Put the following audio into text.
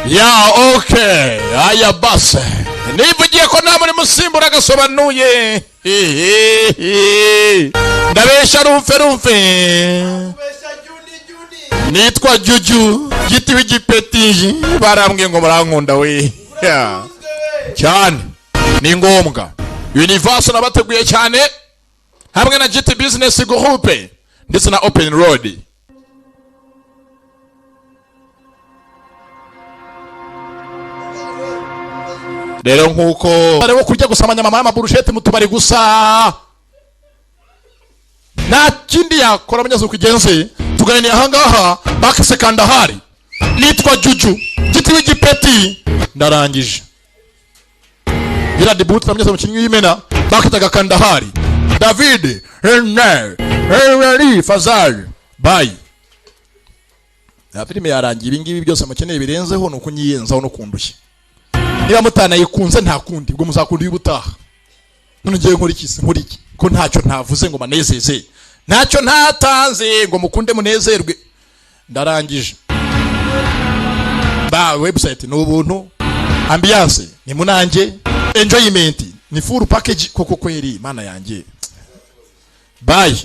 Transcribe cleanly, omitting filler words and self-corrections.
Ya okay. Aya base. Nivugiye ko nta muri musimbura Agasobanuye. Ndabesha rumfe. Nitwa Juju. Giti w'igipeti. Barambwiye ngo murankunda we. Cyane. Ni ngombwa. Universe nabateguye cyane. Hamwe na Giti Business Group ndetse na Open Road. Rero nkuko barebo kujya gusamanya mama y'amaburushete mutubari gusa nta kindi yakora abanyazo kugenze tuganira ahangaha bakise kandahari. Nitwa Juju Giti w'igipeti ndarangije ira debut abanyazo mukinyi w'imena bakitaga Kandahari David Henry Fazal bye. Na filime yarangiye ibingibi byose mukeneye birenzeho nuko nyiyenzaho no kundushye. Niba mutana yikunze nta kundi ubwo muzakundi y'ubutaha. None ngiye nkora iki ko ntacyo ntavuze ngo manezeze, ntacyo ntatanze ngo mukunde munezerwe. Ndarangije ba website n'ubuntu, ambiance ni munange, enjoyment ni full package koko kweri mana yanjye. Bye.